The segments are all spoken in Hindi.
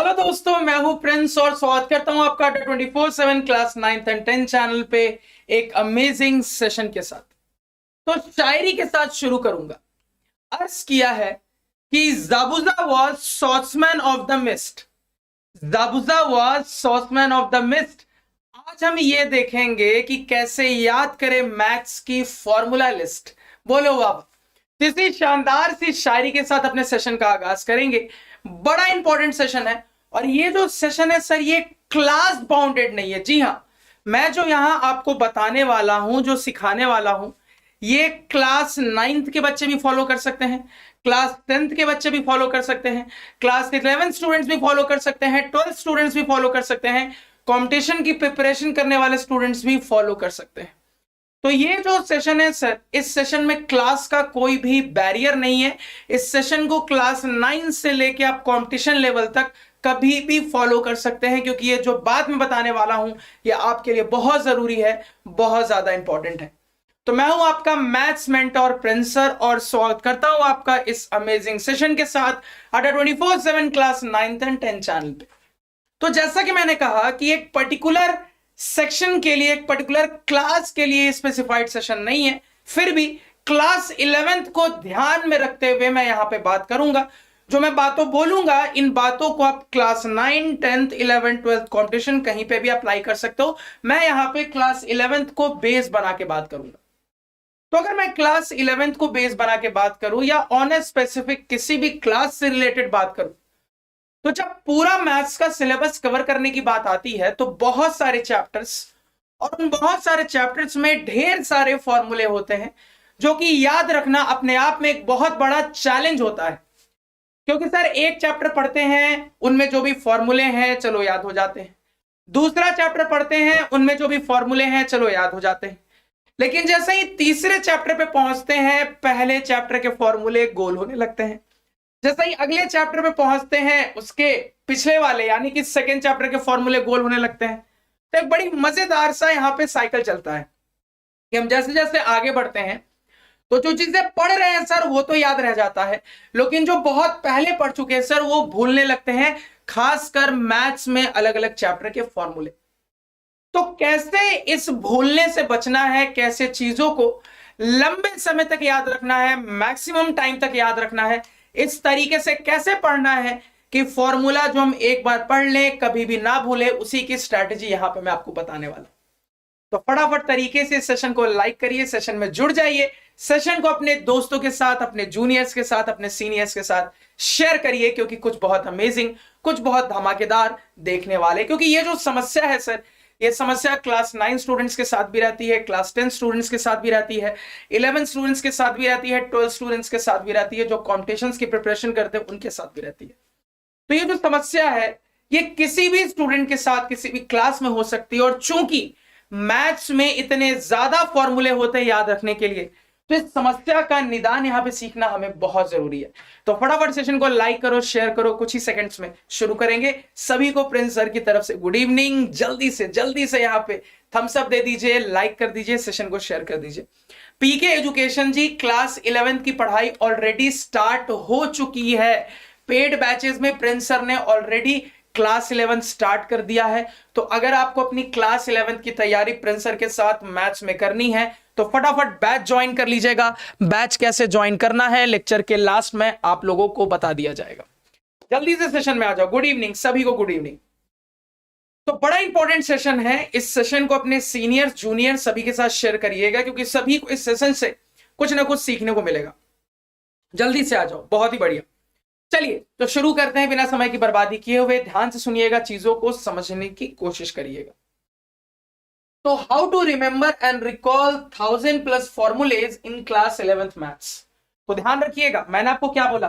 हेलो दोस्तों, मैं हूं प्रिंस और स्वागत करता हूं आपका 24/7 class 9th and 10th channel पे एक अमेजिंग सेशन के साथ। तो शायरी के साथ शुरू करूंगा। अर्ज किया है कि Zabuza was swordsman of the mist. Zabuza was swordsman of the mist. आज हम ये देखेंगे कि कैसे याद करें मैथ्स की फॉर्मूला लिस्ट। बोलो वाह। इसी शानदार सी शायरी के साथ अपने सेशन का आगाज करेंगे। बड़ा इंपॉर्टेंट सेशन है और ये जो सेशन है सर, ये क्लास बाउंडेड नहीं है। जी हाँ, मैं जो यहां आपको बताने वाला हूं, जो सिखाने वाला हूं, ये क्लास 9th के बच्चे भी फॉलो कर सकते हैं, क्लास 10th के बच्चे भी फॉलो कर सकते हैं, क्लास 11 स्टूडेंट्स भी फॉलो कर सकते हैं, 12 स्टूडेंट्स भी फॉलो कर सकते हैं, कंपटीशन की प्रिपरेशन करने वाले स्टूडेंट्स भी फॉलो कर सकते हैं। तो ये जो सेशन है सर, इस सेशन में क्लास का कोई भी बैरियर नहीं है। इस सेशन को क्लास 9 से लेके आप कंपटीशन लेवल तक कभी भी फॉलो कर सकते हैं, क्योंकि ये जो बात मैं बताने वाला हूं ये आपके लिए बहुत जरूरी है, बहुत ज्यादा इंपॉर्टेंट है। तो मैं हूं आपका मैथ्स मेंटर प्रिंस सर और स्वागत करता हूं आपका इस अमेजिंग सेशन के साथ अड्डा 24/7 class 9th and 10th channel पे। तो जैसा कि मैंने कहा कि एक पर्टिकुलर सेक्शन के लिए, एक पर्टिकुलर क्लास के लिए स्पेसिफाइड सेशन नहीं है, फिर भी क्लास 11th को ध्यान में रखते हुए मैं यहां पे बात करूंगा। जो मैं बातों बोलूंगा, इन बातों को आप class 9, 10th, 11th, 12th competition कहीं पे भी अप्लाई कर सकते हो। मैं यहां पे क्लास 11th को बेस बना के बात करूंगा। तो अगर मैं क्लास 11th को बेस बना के बात करूं या ऑन ए स्पेसिफिक किसी भी क्लास से रिलेटेड बात करूं, तो जब पूरा मैथ्स का सिलेबस कवर करने की बात आती है तो बहुत सारे चैप्टर्स, और उन बहुत सारे चैप्टर्स में ढेर सारे फॉर्मूले होते हैं, जो कि याद रखना अपने आप में एक बहुत बड़ा चैलेंज होता है। क्योंकि सर एक चैप्टर पढ़ते हैं, उनमें जो भी फॉर्मूले हैं चलो याद हो जाते हैं, दूसरा चैप्टर पढ़ते हैं, उनमें जो भी फॉर्मूले हैं चलो याद हो जाते हैं, लेकिन जैसे ही तीसरे चैप्टर पे पहुंचते हैं पहले चैप्टर के फॉर्मूले गोल होने लगते हैं। जैसे ही अगले चैप्टर पे पहुंचते हैं उसके पिछले वाले यानी कि सेकेंड चैप्टर के फॉर्मूले गोल होने लगते हैं। तो एक बड़ी मजेदार सा यहाँ पे साइकिल चलता है कि हम जैसे जैसे आगे बढ़ते हैं तो जो चीजें पढ़ रहे हैं सर वो तो याद रह जाता है, लेकिन जो बहुत पहले पढ़ चुके हैं सर वो भूलने लगते हैं, खासकर मैथ्स में अलग अलग चैप्टर के फॉर्मूले। तो कैसे इस भूलने से बचना है, कैसे चीजों को लंबे समय तक याद रखना है, मैक्सिमम टाइम तक याद रखना है, इस तरीके से कैसे पढ़ना है कि फॉर्मूला जो हम एक बार पढ़ लें कभी भी ना भूले, उसी की स्ट्रैटेजी यहां पे मैं आपको बताने वाला हूं। तो फटाफट तरीके से सेशन को लाइक करिए, सेशन में जुड़ जाइए, सेशन को अपने दोस्तों के साथ, अपने जूनियर्स के साथ, अपने सीनियर्स के साथ शेयर करिए, क्योंकि कुछ बहुत अमेजिंग, कुछ बहुत धमाकेदार देखने वाले। क्योंकि ये जो समस्या है सर, ये समस्या क्लास 9 स्टूडेंट्स के साथ भी रहती है, क्लास 10 स्टूडेंट्स के साथ भी रहती है, 11 स्टूडेंट्स के साथ भी रहती है, 12 स्टूडेंट्स के साथ भी रहती है, जो कॉम्पिटिशन्स की प्रिपरेशन करते हैं उनके साथ भी रहती है। तो ये जो समस्या है ये किसी भी स्टूडेंट के साथ किसी भी क्लास में हो सकती है, और चूंकि मैथ्स में इतने ज्यादा फॉर्मूले होते हैं याद रखने के लिए, तो इस समस्या का निदान यहां पे सीखना हमें बहुत जरूरी है। तो फटाफट सेशन को लाइक करो, शेयर करो, कुछ ही सेकंड्स में शुरू करेंगे। सभी को प्रिंस सर की तरफ से गुड इवनिंग। जल्दी से यहाँ पे थम्स अप दे दीजिए, लाइक कर दीजिए, सेशन को शेयर कर दीजिए। पीके एजुकेशन जी, क्लास 11th की पढ़ाई ऑलरेडी स्टार्ट हो चुकी है। पेड बैचेस में प्रिंस सर ने ऑलरेडी क्लास 11 स्टार्ट कर दिया है। तो अगर आपको अपनी क्लास 11th की तैयारी प्रिंस सर के साथ मैथ्स में करनी है तो फटाफट बैच ज्वाइन कर लीजिएगा। बैच कैसे ज्वाइन करना है लेक्चर के लास्ट में आप लोगों को बता दिया जाएगा। जल्दी से सेशन में आ जाओ। गुड इवनिंग सभी को, गुड इवनिंग। तो बड़ा इंपॉर्टेंट सेशन है, इस सेशन को अपने सीनियर जूनियर सभी के साथ शेयर करिएगा, क्योंकि सभी को इस सेशन से कुछ ना कुछ सीखने को मिलेगा। जल्दी से आ जाओ, बहुत ही बढ़िया। चलिए तो शुरू करते हैं, बिना समय की बर्बादी किए हुए। ध्यान से सुनिएगा, चीजों को समझने की कोशिश करिएगा। तो how to remember and recall 1000+ formulas in class 11th maths. तो ध्यान रखिएगा, मैंने आपको क्या बोला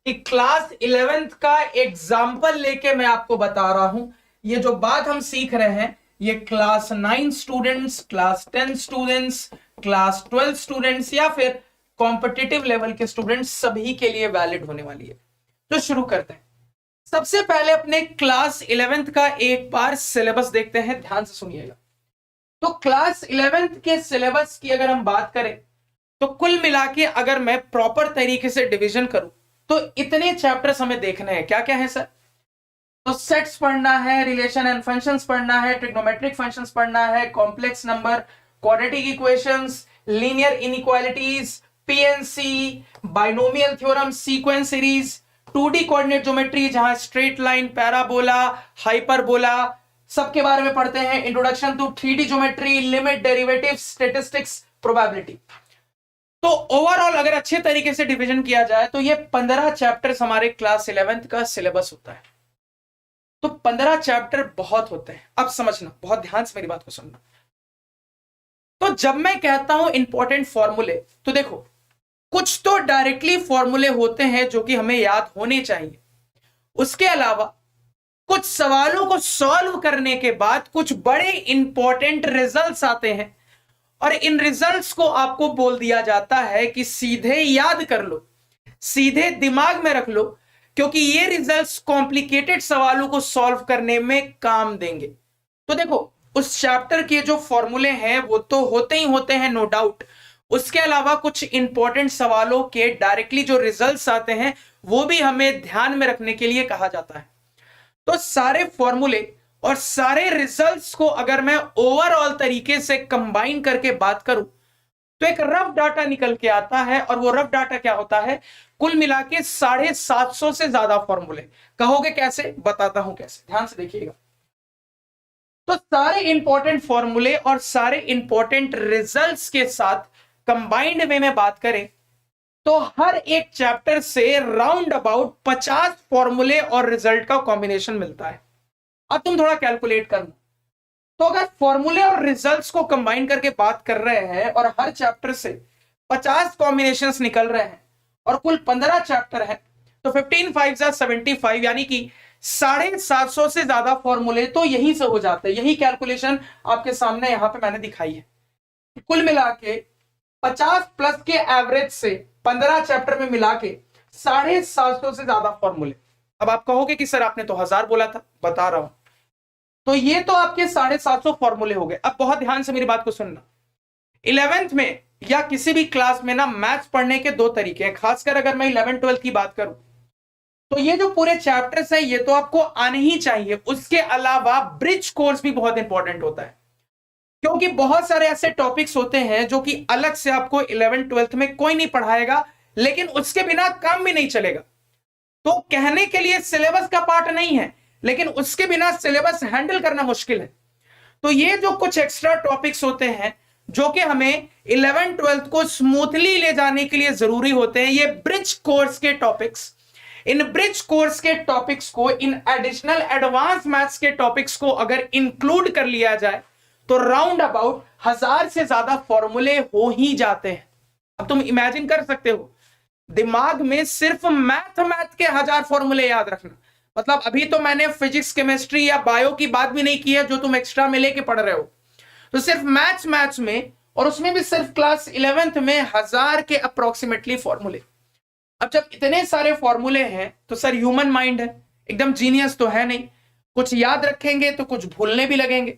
कि क्लास 11th का एग्जाम्पल लेके मैं आपको बता रहा हूं। ये जो बात हम सीख रहे हैं ये class 9 students, class 10 students, class 12 students या फिर कॉम्पिटिटिव लेवल के स्टूडेंट्स सभी के लिए वैलिड होने वाली है। तो शुरू करते हैं। सबसे पहले अपने क्लास 11th का एक बार सिलेबस देखते हैं, ध्यान से सुनिएगा। तो क्लास 11th के सिलेबस की अगर हम बात करें तो कुल मिला के अगर मैं प्रॉपर तरीके से डिवीजन करूं तो इतने चैप्टर्स हमें देखने हैं। क्या क्या है सर? तो सेट्स पढ़ना है, रिलेशन एंड फंक्शंस पढ़ना है, ट्रिग्नोमेट्रिक फंक्शंस पढ़ना है, complex number, quadratic equations, linear inequalities, PNC, binomial theorem, sequence series, 2D coordinate geometry जहां स्ट्रेट लाइन, पैराबोला, हाइपरबोला सबके बारे में पढ़ते हैं, introduction to 3D geometry, limit, derivative, statistics, probability. तो ओवरऑल अगर अच्छे तरीके से डिवीजन किया जाए तो ये 15 चैप्टर्स हमारे क्लास 11th का सिलेबस होता है। तो 15 चैप्टर बहुत होते हैं। अब समझना, बहुत ध्यान से मेरी बात को सुनना। तो जब मैं कहता हूं इंपॉर्टेंट फॉर्मूले, तो देखो कुछ तो डायरेक्टली फॉर्मूले होते हैं जो कि हमें याद होने चाहिए। उसके अलावा कुछ सवालों को सॉल्व करने के बाद कुछ बड़े इंपॉर्टेंट रिजल्ट्स आते हैं और इन रिजल्ट्स को आपको बोल दिया जाता है कि सीधे याद कर लो, सीधे दिमाग में रख लो, क्योंकि ये रिजल्ट्स कॉम्प्लिकेटेड सवालों को सॉल्व करने में काम देंगे। तो देखो उस चैप्टर के जो फॉर्मूले हैं वो तो होते ही होते हैं, नो डाउट। उसके अलावा कुछ इंपॉर्टेंट सवालों के डायरेक्टली जो रिजल्ट्स आते हैं वो भी हमें ध्यान में रखने के लिए कहा जाता है। तो सारे फॉर्मूले और सारे रिजल्ट्स को अगर मैं ओवरऑल तरीके से कंबाइन करके बात करूं तो एक रफ डाटा निकल के आता है। और वो रफ डाटा क्या होता है? कुल मिला के 750 से ज्यादा फॉर्मूले। कहोगे कैसे? बताता हूं कैसे, ध्यान से देखिएगा। तो सारे इंपॉर्टेंट फॉर्मूले और सारे इंपॉर्टेंट रिजल्ट्स के साथ कंबाइंड वे में बात करें तो हर एक चैप्टर से राउंड अबाउट 50 फॉर्मूले और रिजल्ट का कॉम्बिनेशन मिलता है। अब तुम थोड़ा कैलकुलेट करना। तो अगर फॉर्मूले और रिजल्ट्स को कंबाइन करके बात कर रहे हैं और हर चैप्टर से 50 कॉम्बिनेशंस निकल रहे हैं और कुल 15 चैप्टर है, तो 15 5 75, यानी कि 750 से ज्यादा फॉर्मूले तो यहीं से हो जाते हैं। यही कैलकुलेशन आपके सामने यहां पे मैंने दिखाई है। कुल मिला के 50 प्लस के एवरेज से 15 चैप्टर में मिला के 750 से ज्यादा फॉर्मूले। अब आप कहोगे कि सर आपने तो 1000 बोला था। बता रहा हूं, तो ये तो आपके 750 फॉर्मूले हो गए। अब बहुत ध्यान से मेरी बात को सुनना। 11th में या किसी भी क्लास में ना मैथ्स पढ़ने के दो तरीके हैं। खासकर अगर मैं 11 12 की बात करूं तो ये जो पूरे चैप्टर्स हैं ये तो आपको आने ही चाहिए। उसके अलावा ब्रिज कोर्स भी बहुत इंपॉर्टेंट होता है, क्योंकि बहुत सारे ऐसे टॉपिक्स होते हैं जो कि अलग से आपको 11 12 में कोई नहीं पढ़ाएगा, लेकिन उसके बिना काम भी नहीं चलेगा। तो कहने के लिए सिलेबस का पार्ट नहीं है, लेकिन उसके बिना सिलेबस हैंडल करना मुश्किल है। तो ये जो कुछ एक्स्ट्रा टॉपिक्स होते हैं जो कि हमें 11 12 को स्मूथली ले जाने के लिए जरूरी होते हैं, ये ब्रिज कोर्स के टॉपिक्स। इन ब्रिज कोर्स के टॉपिक्स को, इन एडिशनल एडवांस मैथ्स के टॉपिक्स को अगर इंक्लूड कर लिया जाए तो राउंड अबाउट 1000 से ज्यादा फॉर्मूले हो ही जाते हैं। अब तुम इमेजिन कर सकते हो, दिमाग में सिर्फ मैथ के 1000 फॉर्मूले याद रखना। मतलब अभी तो मैंने फिजिक्स, केमिस्ट्री या बायो की बात भी नहीं की है जो तुम एक्स्ट्रा में लेके पढ़ रहे हो। तो सिर्फ मैथ्स में, और उसमें भी सिर्फ क्लास 11th में 1000 के अप्रोक्सीमेटली फॉर्मूले। अब जब इतने सारे फॉर्मूले हैं तो सर ह्यूमन माइंड है, एकदम जीनियस तो है नहीं, कुछ याद रखेंगे तो कुछ भूलने भी लगेंगे।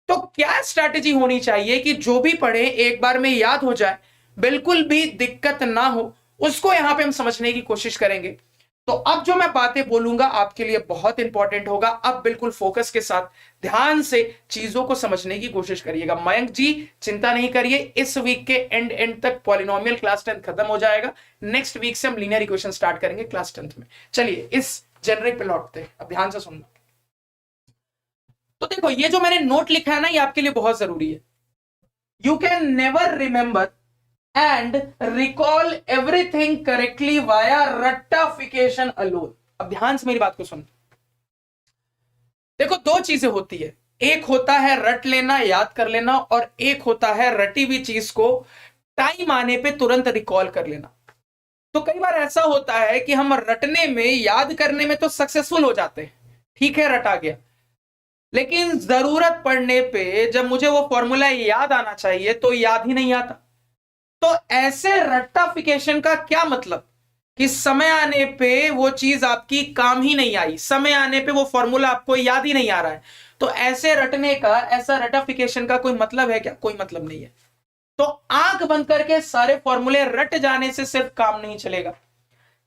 तो क्या स्ट्रैटेजी होनी चाहिए कि जो भी पढ़े एक बार में याद हो जाए, बिल्कुल भी दिक्कत ना हो, उसको यहां पे हम समझने की कोशिश करेंगे। तो अब जो मैं बातें बोलूंगा आपके लिए बहुत इंपॉर्टेंट होगा। अब बिल्कुल फोकस के साथ ध्यान से चीजों को समझने की कोशिश करिएगा। मयंक जी चिंता नहीं करिए, इस वीक के एंड तक पॉलिनोमियल क्लास 10 खत्म हो जाएगा। नेक्स्ट वीक से हम लीनियर इक्वेशन स्टार्ट करेंगे क्लास 10 में। चलिए इस जेनरिक पे लौटते हैं, अब ध्यान से सुनना। तो देखो ये जो मैंने नोट लिखा है ना, ये आपके लिए बहुत जरूरी है। You can never remember and recall everything correctly via रट्टाफिकेशन alone। अब ध्यान से मेरी बात को सुन। देखो दो चीजें होती है, एक होता है रट लेना, याद कर लेना, और एक होता है रटी हुई चीज को टाइम आने पे तुरंत रिकॉल कर लेना। तो कई बार ऐसा होता है कि हम रटने में, याद करने में तो सक्सेसफुल हो जाते हैं, ठीक है रट आ गया, लेकिन जरूरत पड़ने पे जब मुझे वो फॉर्मूला याद आना चाहिए तो याद ही नहीं आता। तो ऐसे रट्टाफिकेशन का क्या मतलब कि समय आने पे वो चीज आपकी काम ही नहीं आई, समय आने पे वो फॉर्मूला आपको याद ही नहीं आ रहा है। तो ऐसे रटने का, ऐसा रट्टाफिकेशन का कोई मतलब है क्या? कोई मतलब नहीं है। तो आंख बंद करके सारे फॉर्मूले रट जाने से सिर्फ काम नहीं चलेगा।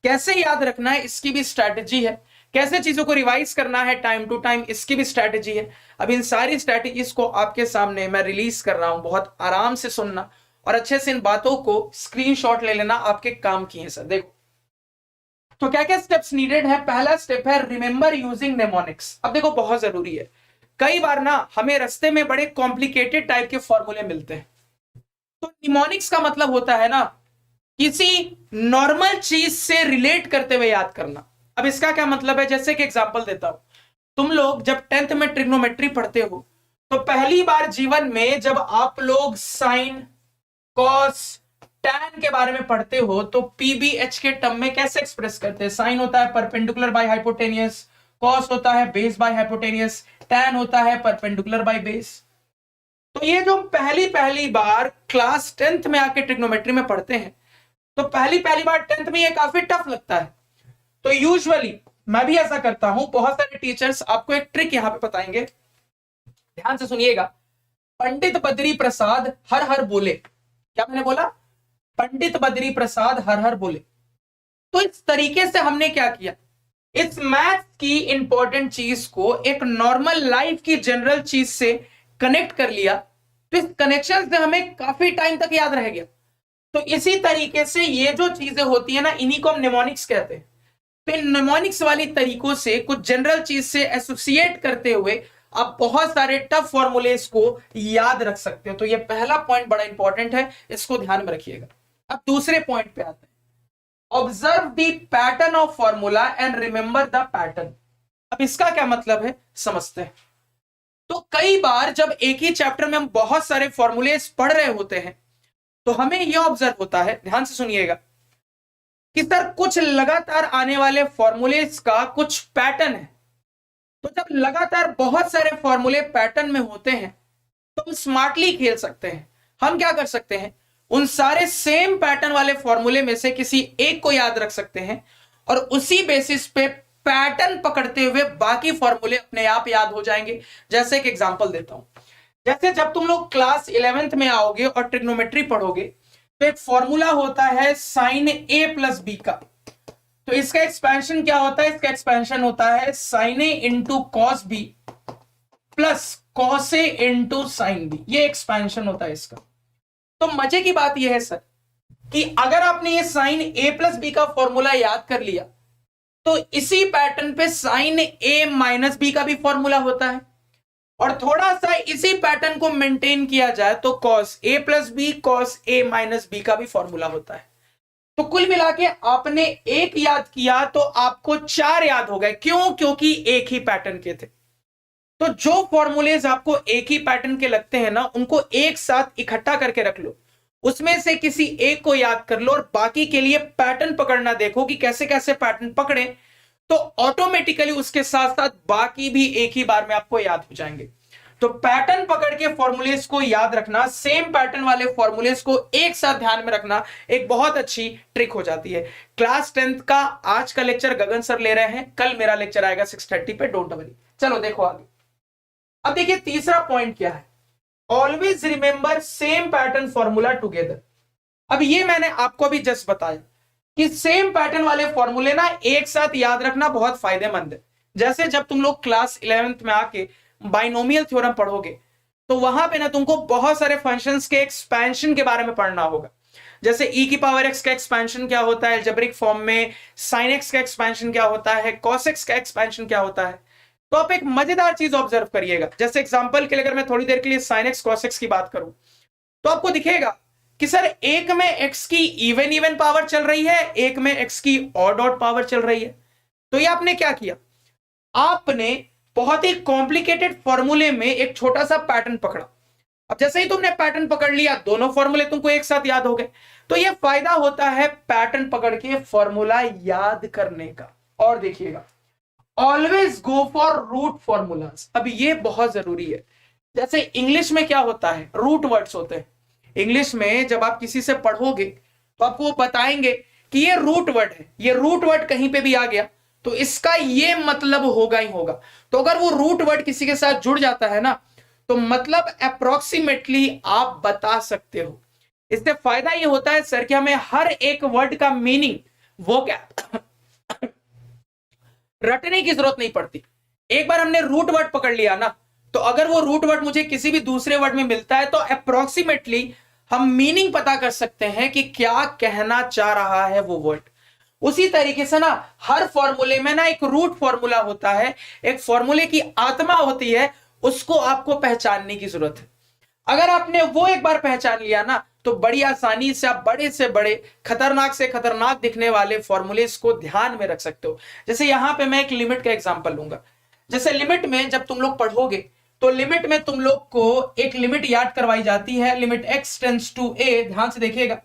कैसे याद रखना है इसकी भी स्ट्रैटेजी है, कैसे चीजों को रिवाइज करना है टाइम टू टाइम, इसकी भी स्ट्रैटेजी है। अब इन सारी स्ट्रैटेजीज को आपके सामने मैं रिलीज कर रहा हूं, बहुत आराम से सुनना और अच्छे से इन बातों को स्क्रीनशॉट ले लेना, आपके काम की है सर। देखो तो क्या क्या स्टेप्स नीडेड है। पहला स्टेप है रिमेंबर यूजिंग नेमोनिक्स। अब देखो बहुत जरूरी है, कई बार ना हमें रास्ते में बड़े कॉम्प्लिकेटेड टाइप के फॉर्मूले मिलते हैं। तो निमोनिक्स का मतलब होता है ना किसी नॉर्मल चीज से रिलेट करते हुए याद करना। अब इसका क्या मतलब है, जैसे कि एग्जांपल देता हूं, तुम लोग जब 10th में ट्रिग्नोमेट्री पढ़ते हो तो पहली बार जीवन में जब आप लोग साइन, कॉस, टैन के बारे में पढ़ते हो तो पीबीएच के टर्म में कैसे एक्सप्रेस करते हैं। साइन होता है परपेंडिकुलर बाय हाइपोटेनियस, कॉस होता है बेस बाय हाइपोटेनियस, टैन होता है परपेंडिकुलर बाय बेस। तो ये जो पहली बार क्लास 10th में आके ट्रिग्नोमेट्री में पढ़ते हैं तो पहली बार 10th में ये काफी टफ लगता है। तो यूजुअली मैं भी ऐसा करता हूं, बहुत सारे टीचर्स आपको एक ट्रिक यहां पे बताएंगे, ध्यान से सुनिएगा। पंडित बद्री प्रसाद हर हर बोले, क्या मैंने बोला, पंडित बद्री प्रसाद हर हर बोले। तो इस तरीके से हमने क्या किया, इस मैथ की इंपॉर्टेंट चीज को एक नॉर्मल लाइफ की जनरल चीज से कनेक्ट कर लिया, तो इस कनेक्शन से हमें काफी टाइम तक याद रह गया। तो इसी तरीके से ये जो चीजें होती है ना, इन्हीं को हम निमोनिक्स कहते हैं। तो इन निमोनिक्स वाली तरीकों से कुछ जनरल चीज से एसोसिएट करते हुए आप बहुत सारे टफ फॉर्मूलेस को याद रख सकते हो। तो ये पहला पॉइंट बड़ा इंपॉर्टेंट है, इसको ध्यान में रखिएगा। अब दूसरे पॉइंट पे आते हैं, observe the pattern of formula and remember the pattern. अब इसका क्या मतलब है समझते हैं। तो कई बार जब एक ही चैप्टर में हम बहुत सारे फॉर्मूलेस पढ़ रहे होते हैं तो हमें यह ऑब्जर्व होता है, ध्यान से सुनिएगा, कि सर कुछ लगातार आने वाले फॉर्मूलेस का कुछ पैटर्न है। तो जब लगातार बहुत सारे फॉर्मूले पैटर्न में होते हैं तो हम स्मार्टली खेल सकते हैं। हम क्या कर सकते हैं, उन सारे सेम पैटर्न वाले फॉर्मूले में से किसी एक को याद रख सकते हैं और उसी बेसिस पे पैटर्न पकड़ते हुए बाकी फॉर्मूले अपने आप याद हो जाएंगे। जैसे एक एग्जांपल देता हूं, जैसे जब तुम लोग क्लास 11th में आओगे और ट्रिग्नोमेट्री पढ़ोगे तो एक फॉर्मूला होता है साइन ए प्लस बी का। तो इसका एक्सपेंशन क्या होता है, इसका एक्सपेंशन होता है sin A into cos B plus cos A into sin B. ये एक्सपेंशन होता है इसका। तो मजे की बात यह है सर कि अगर आपने ये साइन ए प्लस बी का फॉर्मूला याद कर लिया तो इसी पैटर्न पे साइन ए माइनस बी का भी फॉर्मूला होता है, और थोड़ा सा इसी पैटर्न को मेंटेन किया जाए तो cos A plus B cos A minus B का भी फॉर्मूला होता है। तो कुल मिला के आपने एक याद किया तो आपको 4 याद हो गए। क्यों, क्योंकि एक ही पैटर्न के थे। तो जो फॉर्मूलेज आपको एक ही पैटर्न के लगते हैं ना, उनको एक साथ इकट्ठा करके रख लो, उसमें से किसी एक को याद कर लो और बाकी के लिए पैटर्न पकड़ना देखो कि कैसे कैसे पैटर्न पकड़े, तो ऑटोमेटिकली उसके साथ साथ बाकी भी एक ही बार में आपको याद हो जाएंगे। तो पैटर्न पकड़ के फॉर्मूलेज को याद रखना, सेम पैटर्न वाले फॉर्मूलेज को एक साथ ध्यान में रखना एक बहुत अच्छी ट्रिक हो जाती है। क्लास 10th का आज का लेक्चर गगन सर ले रहे हैं, कल मेरा लेक्चर आएगा 6:30 पे, डोंट वरी। चलो देखो आगे। अब देखिए तीसरा पॉइंट क्या है, always remember same pattern formula together. अब ये मैंने आपको अभी जस्ट बताया कि सेम पैटर्न वाले फॉर्मूले ना एक साथ याद रखना बहुत फायदेमंद है। जैसे जब तुम लोग क्लास 11th में आके बाइनोमियल थ्योरम पढ़ोगे तो वहां पे ना तुमको बहुत सारे फंक्शंस के एक्सपेंशन के बारे में पढ़ना होगा। जैसे e की पावर x का एक्सपेंशन क्या होता है अलजेब्रिक फॉर्म में, sin x का एक्सपेंशन क्या होता है, cos x का एक्सपेंशन क्या होता है। तो आप एक मजेदार चीज ऑब्जर्व करिएगा। जैसे एग्जांपल के लिए अगर मैं थोड़ी देर के लिए sin x cos x की बात करूं तो आपको दिखेगा कि सर एक में x की इवन पावर चल रही है, एक में x की ऑड पावर चल रही है। तो ये आपने क्या किया, आपने बहुत ही कॉम्प्लिकेटेड फॉर्मूले में एक छोटा सा पैटर्न पकड़ा। अब जैसे ही तुमने पैटर्न पकड़ लिया, दोनों फॉर्मूले तुमको एक साथ याद हो गए। तो ये फायदा होता है पैटर्न पकड़ के फॉर्मूला याद करने का। और देखिएगा, always go for root formulas. अब ये बहुत जरूरी है। जैसे इंग्लिश में क्या होता है, रूट वर्ड्स होते हैं। इंग्लिश में जब आप किसी से पढ़ोगे तो आपको वो बताएंगे कि ये रूट वर्ड है, ये रूट वर्ड कहीं पे भी आ गया तो इसका ये मतलब होगा ही होगा। तो अगर वो रूट वर्ड किसी के साथ जुड़ जाता है ना तो मतलब अप्रोक्सीमेटली आप बता सकते हो। इससे फायदा ये होता है सर कि हमें हर एक वर्ड का मीनिंग वो क्या रटने की जरूरत नहीं पड़ती। एक बार हमने रूट वर्ड पकड़ लिया ना, तो अगर वो रूट वर्ड मुझे किसी भी दूसरे वर्ड में मिलता है तो अप्रोक्सीमेटली हम मीनिंग पता कर सकते हैं कि क्या कहना चाह रहा है वो वर्ड। उसी तरीके से ना हर फॉर्मूले में ना एक रूट फॉर्मूला होता है, एक फॉर्मूले की आत्मा होती है, उसको आपको पहचानने की जरूरत है। अगर आपने वो एक बार पहचान लिया ना तो बड़ी आसानी से आप बड़े से बड़े, खतरनाक से खतरनाक दिखने वाले फॉर्मूलेस को ध्यान में रख सकते हो। जैसे यहां पे मैं एक लिमिट का एग्जांपल लूंगा। जैसे लिमिट में जब तुम लोग पढ़ोगे तो लिमिट में तुम लोग को एक लिमिट याद करवाई जाती है, limit x tends to a। ध्यान से देखिएगा,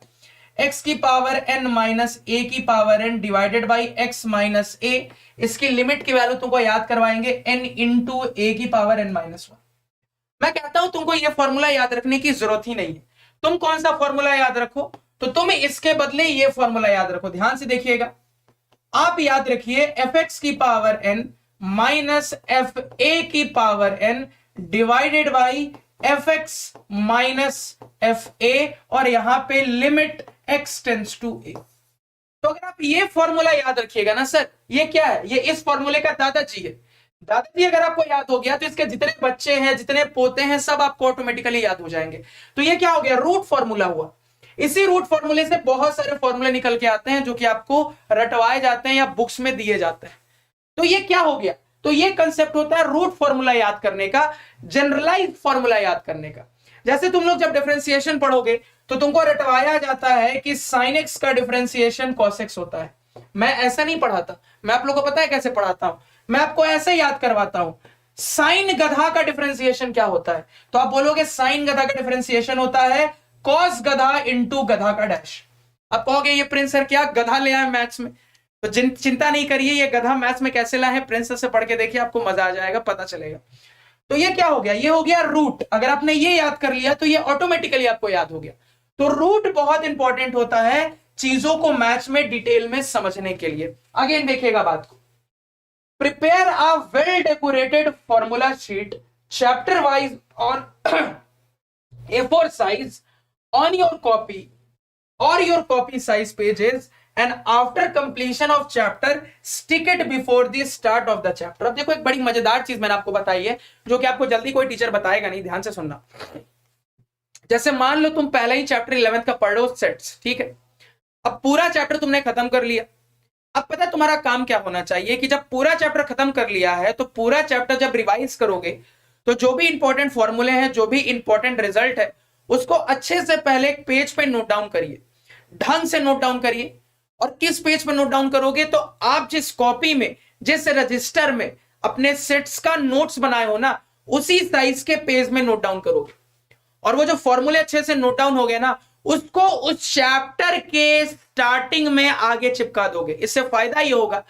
x की पावर n माइनस a की power n divided by x minus a। इसकी लिमिट की वैल्यू तुमको याद करवाएंगे n इंटू a की पावर n माइनस 1। मैं कहता हूं तुमको यह फॉर्मूला याद रखने की जरूरत ही नहीं है। तुम कौन सा फॉर्मूला याद रखो, तो तुम इसके बदले ये फॉर्मूला याद रखो। ध्यान से देखिएगा, आप याद रखिए fx की पावर n माइनस fa की power n divided by fx minus fa, और यहां पे limit x tends to a। तो अगर आप ये फॉर्मूला याद रखिएगा ना सर, ये क्या है, ये इस फॉर्मूले का दादाजी है। दादाजी अगर आपको याद हो गया तो इसके जितने बच्चे हैं, जितने पोते हैं, सब आपको ऑटोमेटिकली याद हो जाएंगे। तो ये क्या हो गया, रूट फॉर्मूला हुआ। इसी रूट फॉर्मूले से बहुत सारे फॉर्मूले निकल के आते हैं जो कि आपको रटवाए जाते हैं या बुक्स में दिए जाते हैं। तो ये क्या हो गया, तो ये कंसेप्ट होता है रूट फॉर्मूला याद करने का, जनरलाइज फॉर्मूला याद करने का। जैसे तुम लोग जब डिफरेंशिएशन पढ़ोगे तो तुमको रटवाया जाता है कि sin x का डिफरेंशिएशन cos x होता है। मैं ऐसा नहीं पढ़ाता, मैं आप लोगों को पता है कैसे पढ़ाता हूं, मैं आपको ऐसे याद करवाता हूं। साइन गधा का डिफरेंशिएशन क्या होता है, तो आप बोलोगे साइन गधा का डिफरेंशिएशन होता है कॉस गधा इंटू गधा का डैश। आप कहोगे ये प्रिंस सर क्या गधा ले आए मैथ्स में, तो चिंता नहीं करिए, ये गधा मैथ्स में कैसे लाए हैं, प्रिंस से पढ़ के देखिए, आपको मजा आ जाएगा, पता चलेगा। तो ये क्या हो गया, ये हो गया रूट। अगर आपने ये याद कर लिया तो ये ऑटोमेटिकली आपको याद हो गया। तो रूट बहुत इंपॉर्टेंट होता है चीजों को मैथ्स में डिटेल में समझने के लिए। आगे देखिएगा बात को, prepare a well decorated formula sheet chapter wise और A4 size on your copy or your copy size pages, and after completion of chapter stick it before the start of the chapter। अब देखो एक बड़ी मजेदार चीज मैंने आपको बताई है जो कि आपको जल्दी कोई टीचर बताएगा नहीं, ध्यान से सुनना। जैसे मान लो तुम पहला ही चैप्टर 11th का पढ़ लो सेट्स, ठीक है, अब पूरा चैप्टर तुमने खत्म कर लिया। अब पता तुम्हारा काम क्या होना चाहिए कि जब पूरा चैप्टर खत्म कर लिया है तो पूरा चैप्टर जब रिवाइज करोगे तो जो भी इंपॉर्टेंट फॉर्मूले हैं, जो भी इंपॉर्टेंट रिजल्ट है, उसको अच्छे से पहले एक पेज पे नोट डाउन करिए, ढंग से नोट डाउन करिए। और किस पेज पे नोट डाउन करोगे, तो आप जिस कॉपी में, जिस रजिस्टर में अपने सेट्स का नोट्स बनाए हो ना, उसी साइज के पेज में नोट डाउन करोगे। और वो जो फॉर्मूले अच्छे से नोट डाउन हो गए ना, उसको उस चैप्टर के स्टार्टिंग में आगे चिपका दोगे। इससे फायदा ये होगा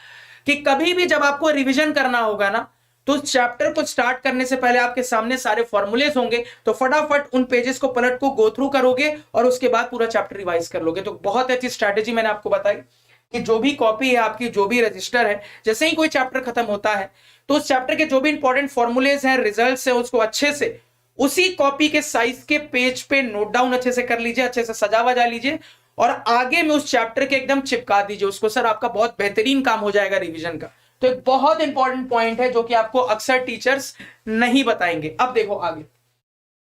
कि कभी भी जब आपको रिवीजन करना होगा ना, तो उस चैप्टर को स्टार्ट करने से पहले आपके सामने सारे फॉर्मूलेस होंगे, तो फटाफट उन पेजेस को पलट को गो थ्रू करोगे और उसके बाद पूरा चैप्टर रिवाइज कर लोगे। तो बहुत अच्छी स्ट्रैटेजी मैंने आपको बताई कि जो भी कॉपी है आपकी, जो भी रजिस्टर है, जैसे ही कोई चैप्टर खत्म होता है तो उस चैप्टर के जो भी इंपॉर्टेंट फॉर्मूलेस हैं, रिजल्ट्स है, उसको अच्छे से उसी कॉपी के साइज के पेज पे नोट डाउन अच्छे से कर लीजिए, अच्छे से सजा वजा लीजिए और आगे में उस चैप्टर के एकदम चिपका दीजिए उसको। सर आपका बहुत बेहतरीन काम हो जाएगा रिवीजन का। तो एक बहुत इंपॉर्टेंट पॉइंट है जो कि आपको अक्सर टीचर्स नहीं बताएंगे। अब देखो आगे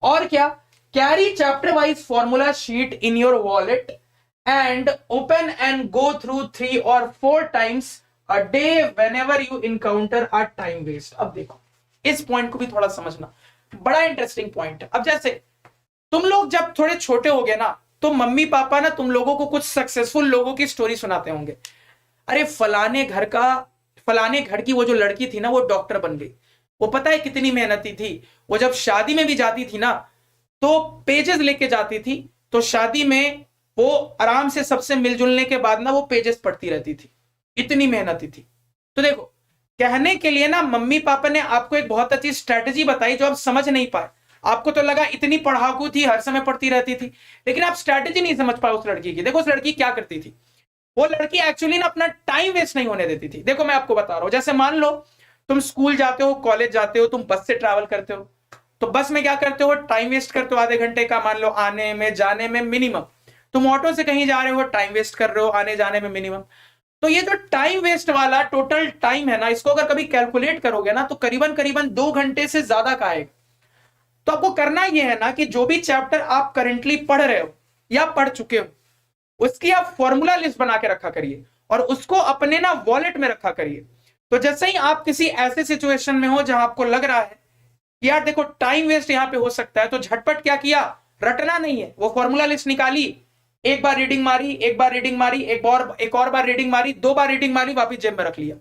और क्या, carry chapter wise formula sheet in your wallet and open and go through 3 or 4 times a day whenever you encounter a time waste। अब देखो इस पॉइंट को भी थोड़ा समझना, बड़ा इंटरेस्टिंग पॉइंट है। अब जैसे तुम लोग जब थोड़े छोटे हो गए ना, तो मम्मी पापा ना तुम लोगों को कुछ सक्सेसफुल लोगों की स्टोरी सुनाते होंगे। अरे फलाने घर की वो जो लड़की थी ना, वो डॉक्टर बन गई। वो पता है कितनी मेहनती थी, वो जब शादी में भी जाती थी ना तो पेजेस लेके जाती थी, तो शादी में वो आराम से सबसे मिलजुलने के बाद ना वो पेजेस पढ़ती रहती थी, इतनी मेहनती थी। तो देखो कहने के लिए ना मम्मी पापा ने आपको एक बहुत अच्छी स्ट्रेटेजी बताई जो आप समझ नहीं पाए। आपको तो लगा इतनी पढ़ाकू थी, हर समय पढ़ती रहती थी, लेकिन आप स्ट्रेटेजी नहीं समझ पाए उस लड़की की। देखो उस लड़की क्या करती थी, वो लड़की एक्चुअली ना अपना टाइम वेस्ट नहीं होने देती थी। देखो मैं आपको बता रहा हूं, जैसे मान लो तुम स्कूल जाते हो, कॉलेज जाते हो, तुम बस से ट्रैवल करते हो, तो बस में क्या करते हो, टाइम वेस्ट करते हो आधे घंटे का, मान लो आने में जाने में मिनिमम। तुम ऑटो से कहीं जा रहे हो, टाइम वेस्ट कर रहे हो आने जाने में मिनिमम। तो ये जो टाइम वेस्ट वाला टोटल टाइम है ना, इसको अगर कभी कैलकुलेट करोगे ना तो करीबन करीबन 2 घंटे से ज्यादा का आएगा। तो आपको करना यह है ना कि जो भी चैप्टर आप करेंटली पढ़ रहे हो या पढ़ चुके हो, उसकी आप फॉर्मूला लिस्ट बना के रखा करिए और उसको अपने ना वॉलेट में रखा करिए। तो जैसे ही आप किसी ऐसे सिचुएशन में हो जहां आपको लग रहा है कि यार देखो टाइम वेस्ट यहां पे हो सकता है, तो झटपट क्या किया, रटना नहीं है, वो फॉर्मूला लिस्ट निकाली, एक बार रीडिंग मारी, एक बार रीडिंग मारी, एक और बार रीडिंग मारी, 2 बार रीडिंग मारी, वापस जेब में रख लिया।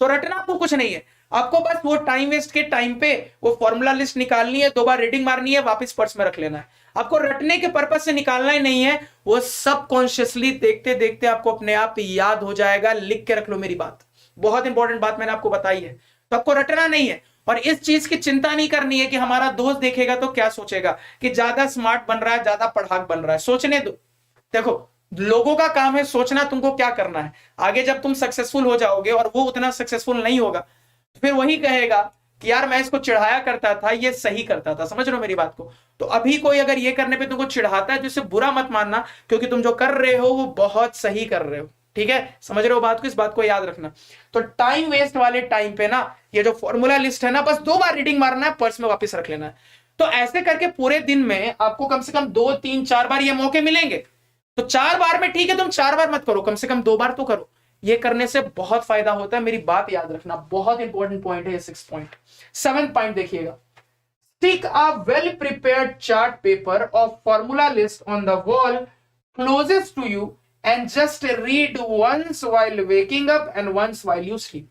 तो रटना आपको कुछ नहीं है, आपको बस वो टाइम वेस्ट के टाइम पे वो फॉर्मूला लिस्ट निकालनी है, 2 बार रीडिंग मारनी है, वापस पर्स में रख लेना है। आपको रटने के पर्पज से निकालना ही नहीं है, वो सब कॉन्शियसली देखते देखते आपको अपने आप याद हो जाएगा। लिख के रख लो मेरी बात, बहुत इंपॉर्टेंट बात मैंने आपको बताई है। तो आपको रटना नहीं है और इस चीज की चिंता नहीं करनी है कि हमारा दोस्त देखेगा तो क्या सोचेगा कि ज्यादा स्मार्ट बन रहा है, ज्यादा पढ़ाक बन रहा है। सोचने दो, देखो लोगों का काम है सोचना, तुमको क्या करना है। आगे जब तुम सक्सेसफुल हो जाओगे और वो उतना सक्सेसफुल नहीं होगा, फिर वही कहेगा कि यार मैं इसको चिढ़ाया करता था, ये सही करता था। समझ रहे हो मेरी बात को? तो अभी कोई अगर ये करने पे तुमको चिढ़ाता है तो इसे बुरा मत मानना, क्योंकि तुम जो कर रहे हो वो बहुत सही कर रहे हो। ठीक है, समझ रहे हो बात को? इस बात को याद रखना। तो टाइम वेस्ट वाले टाइम पे ना ये जो फॉर्मूला लिस्ट है ना, बस 2 बार रीडिंग मारना है, पर्स में वापस रख लेना है। तो ऐसे करके पूरे दिन में आपको कम से कम 2, 3, 4 बार ये मौके मिलेंगे। तो 4 बार में ठीक है, तुम 4 बार मत करो, कम से कम 2 बार तो करो। ये करने से बहुत फायदा होता है, मेरी बात याद रखना, बहुत इंपॉर्टेंट पॉइंट है ये 6 पॉइंट। 7th पॉइंट देखिएगा, stick a well prepared chart paper of formula list on the wall closest to you and just read once while waking up and once while you sleep।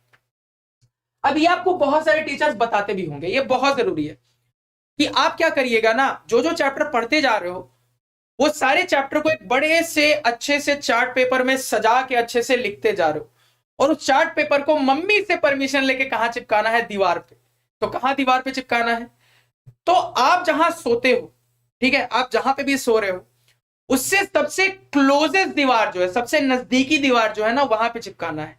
अब ये आपको बहुत सारे टीचर्स बताते भी होंगे, ये बहुत जरूरी है कि आप क्या करिएगा ना, जो जो चैप्टर पढ़ते जा रहे हो वो सारे चैप्टर को एक बड़े से अच्छे से चार्ट पेपर में सजा के अच्छे से लिखते जा रहे हो, और उस चार्ट पेपर को मम्मी से परमिशन लेके कहां चिपकाना है, दीवार पे। तो कहां दीवार पे चिपकाना है, तो आप जहां सोते हो, ठीक है, आप जहां पे भी सो रहे हो उससे सबसे क्लोजेस्ट दीवार जो है, सबसे नजदीकी दीवार जो है ना, वहां पे चिपकाना है।